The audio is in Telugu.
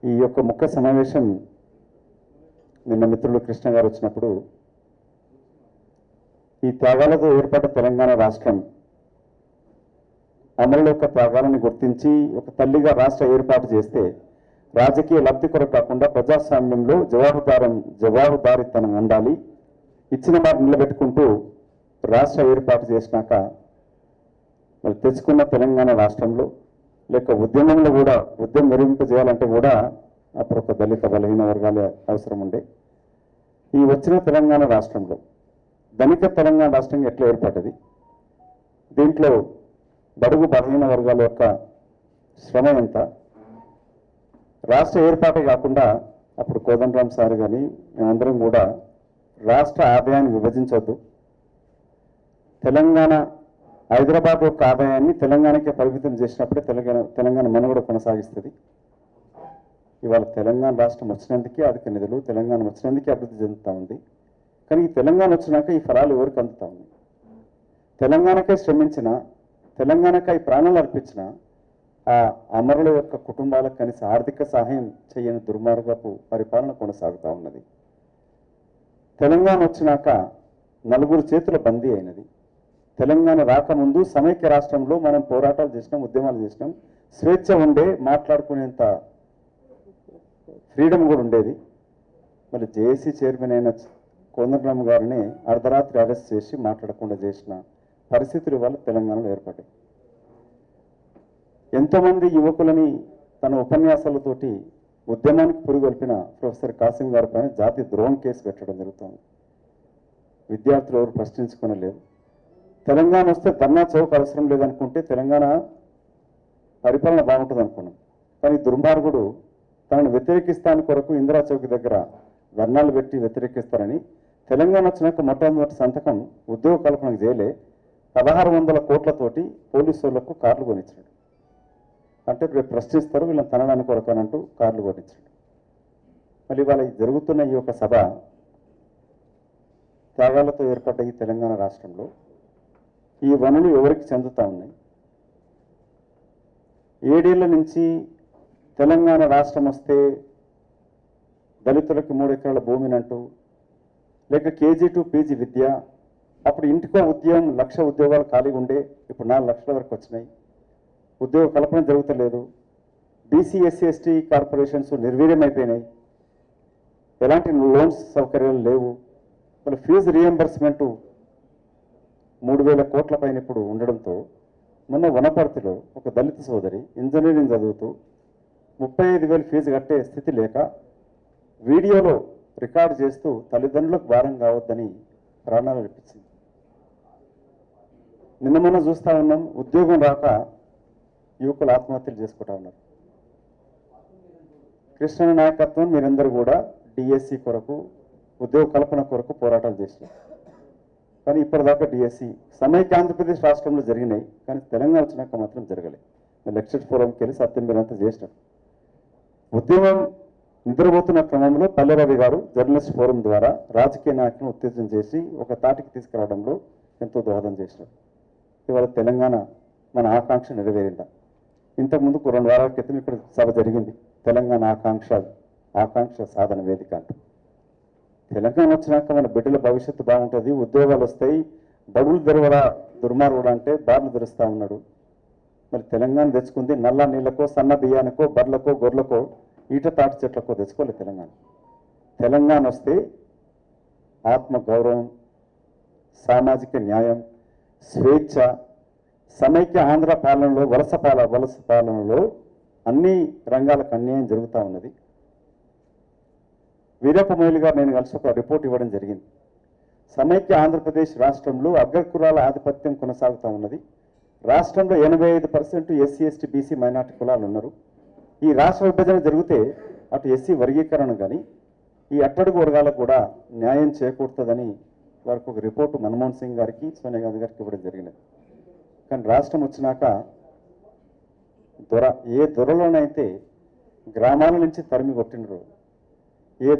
ఈ యొక్క ముఖ్య సమావేశం నిన్న మిత్రులు కృష్ణ గారు వచ్చినప్పుడు ఈ త్యాగాలతో ఏర్పడ్డ తెలంగాణ రాష్ట్రం అమలు యొక్క త్యాగాలను గుర్తించి ఒక తల్లిగా రాష్ట్ర ఏర్పాటు చేస్తే రాజకీయ లబ్ధి కొరకు కాకుండా ప్రజాస్వామ్యంలో జవాబుదారీతనం ఉండాలి, ఇచ్చిన మాట నిలబెట్టుకుంటూ రాష్ట్ర ఏర్పాటు చేసినాక మరి తెచ్చుకున్న తెలంగాణ రాష్ట్రంలో లేక ఉద్యమంలో కూడా ఉద్యమం మెరుగుపజేయాలంటే కూడా అప్పుడు ఒక దళిత బలహీన వర్గాల అవసరం ఉండే. ఈ వచ్చిన తెలంగాణ రాష్ట్రంలో ధనిక తెలంగాణ రాష్ట్రంగా ఎట్లా ఏర్పడ్డది, దీంట్లో బడుగు బలహీన వర్గాల యొక్క శ్రమ ఎంత, రాష్ట్ర ఏర్పాటే కాకుండా అప్పుడు కోదండరామ్ సార్ కానీ మేమందరం కూడా రాష్ట్ర ఆదాయాన్ని విభజించవద్దు, తెలంగాణ హైదరాబాద్ యొక్క ఆదాయాన్ని తెలంగాణకే పరిమితం చేసినప్పుడే తెలంగాణ మనుగడ కొనసాగిస్తుంది. ఇవాళ తెలంగాణ రాష్ట్రం వచ్చినందుకే అధిక నిధులు, తెలంగాణ వచ్చినందుకే అభివృద్ధి చెందుతూ ఉంది. కానీ ఈ తెలంగాణ వచ్చినాక ఈ ఫలాలు ఎవరికి అందుతూ ఉన్నాయి? తెలంగాణకే శ్రమించిన, తెలంగాణకై ప్రాణాలు అర్పించిన ఆ అమరుల యొక్క కుటుంబాలకు కనీస ఆర్థిక సహాయం చేయని దుర్మార్గపు పరిపాలన కొనసాగుతూ ఉన్నది. తెలంగాణ వచ్చినాక నలుగురు చేతుల బందీ అయినది. తెలంగాణ రాకముందు సమైక్య రాష్ట్రంలో మనం పోరాటాలు చేసినాం, ఉద్యమాలు చేసినాం, స్వేచ్ఛ ఉండే, మాట్లాడుకునేంత ఫ్రీడమ్ కూడా ఉండేది. మళ్ళీ జేఏసీ చైర్మన్ అయిన కోదండరామ్ గారిని అర్ధరాత్రి అరెస్ట్ చేసి మాట్లాడకుండా చేసిన పరిస్థితులు ఇవాళ తెలంగాణలో ఏర్పడ్డాయి. ఎంతోమంది యువకులని తన ఉపన్యాసాలతోటి ఉద్యమానికి పురుగొల్పిన ప్రొఫెసర్ కాసిం గారి పైన జాతీయ ద్రోహం కేసు పెట్టడం జరుగుతుంది. విద్యార్థులు ఎవరు ప్రశ్నించుకోనలేదు. తెలంగాణ వస్తే ధర్నా చౌక్ అవసరం లేదనుకుంటే తెలంగాణ పరిపాలన బాగుంటుంది అనుకున్నాం. కానీ దుర్మార్గుడు తనను వ్యతిరేకిస్తాని కొరకు ఇందిరా చౌక్ దగ్గర ధర్నాలు పెట్టి వ్యతిరేకిస్తారని తెలంగాణ వచ్చినాక మొట్టమొదటి సంతకం ఉద్యోగ కల్పనకు చేయలే 1600 కోట్లతోటి పోలీసు వాళ్ళకు కార్లు కొనిచ్చాడు. అంటే రేపు ప్రశ్నిస్తారు వీళ్ళని తనడానికి కొరకనంటూ కార్లు కొనిచ్చాడు. మళ్ళీ ఇవాళ జరుగుతున్న ఈ యొక్క సభ త్యాగాలతో ఏర్పడ్డ ఈ తెలంగాణ రాష్ట్రంలో ఈ వనరులు ఎవరికి చెందుతూ ఉన్నాయి? 7 ఏళ్ల నుంచి తెలంగాణ రాష్ట్రం వస్తే దళితులకు 3 ఎకరాల భూమినంటూ, లేక కేజీ టు పీజీ విద్య, అప్పుడు ఇంటికో ఉద్యోగం 1,00,000 ఉద్యోగాలు ఖాళీగా ఉండే, ఇప్పుడు 4 లక్షల వరకు వచ్చినాయి. ఉద్యోగ కల్పన జరుగుతలేదు. బీసీ ఎస్సీ ఎస్టీ కార్పొరేషన్స్ నిర్వీర్యమైపోయినాయి. ఎలాంటి లోన్స్ సౌకర్యాలు లేవు. వాళ్ళ ఫీజు రీఎంబర్స్మెంటు 3,000 కోట్ల పైన ఇప్పుడు ఉండడంతో మొన్న వనపర్తిలో ఒక దళిత సోదరి ఇంజనీరింగ్ చదువుతూ 35,000 ఫీజు కట్టే స్థితి లేక వీడియోలో రికార్డు చేస్తూ తల్లిదండ్రులకు భారం కావద్దని ప్రాణాలు అర్పించింది. నిన్న మొన్న చూస్తూ ఉన్నాం, ఉద్యోగం రాక యువకులు ఆత్మహత్యలు చేసుకుంటా ఉన్నారు. కృష్ణ నాయకత్వం మీరందరూ కూడా డిఎస్సి కొరకు, ఉద్యోగ కల్పన కొరకు పోరాటాలు చేసినారు. కానీ ఇప్పటిదాకా డిఎస్సి సమైక్య ఆంధ్రప్రదేశ్ రాష్ట్రంలో జరిగినాయి, కానీ తెలంగాణ వచ్చినాక మాత్రం జరగలేదు. లెక్చర్ ఫోరంకి వెళ్ళి సత్యం మీరంతా చేసినారు. ఉద్యమం నిద్రపోతున్న క్రమంలో పల్లెరవి గారు జర్నలిస్ట్ ఫోరం ద్వారా రాజకీయ నాయకులను ఉత్తేజం చేసి ఒక తాటికి తీసుకురావడంలో ఎంతో దోహదం చేసినారు. ఇవాళ తెలంగాణ మన ఆకాంక్ష నెరవేరిందా? ఇంతకుముందుకు 2 వారాల క్రితం ఇక్కడ సభ జరిగింది, తెలంగాణ ఆకాంక్ష సాధన వేదిక అంటూ. తెలంగాణ వచ్చినాక మన బిడ్డల భవిష్యత్తు బాగుంటుంది, ఉద్యోగాలు వస్తాయి, బడులు తెరవరా దుర్మార్గుడు అంటే బార్లు తెరుస్తూ ఉన్నాడు. మరి తెలంగాణ తెచ్చుకుంది నల్ల నీళ్ళకో, సన్న బియ్యానికో, బర్లకో, గొర్రెలకో, ఈట తాటి చెట్లకో తెచ్చుకోలేదు. తెలంగాణ వస్తే ఆత్మ గౌరవం, సామాజిక న్యాయం, స్వేచ్ఛ, సమైక్య ఆంధ్ర పాలనలో వలస పాలనలో అన్ని రంగాలకు అన్యాయం జరుగుతూ ఉన్నది. వీరప్ప మొయిలి గారు నేను కలిసి ఒక రిపోర్ట్ ఇవ్వడం జరిగింది. సమైక్య ఆంధ్రప్రదేశ్ రాష్ట్రంలో అగ్రకులాల ఆధిపత్యం కొనసాగుతూ ఉన్నది. రాష్ట్రంలో 85% ఎస్సీ ఎస్టీ బీసీ మైనార్టీ కులాలు ఉన్నారు. ఈ రాష్ట్ర విభజన జరిగితే అటు ఎస్సీ వర్గీకరణ కానీ ఈ అట్టడుగు వర్గాలకు కూడా న్యాయం చేకూరుతుందని వారికి ఒక రిపోర్టు మన్మోహన్ సింగ్ గారికి, సోనియా గాంధీ గారికి ఇవ్వడం జరిగినది. కానీ రాష్ట్రం వచ్చినాక ఏ దొరలోనైతే గ్రామాల నుంచి తరిమి కొట్టినరు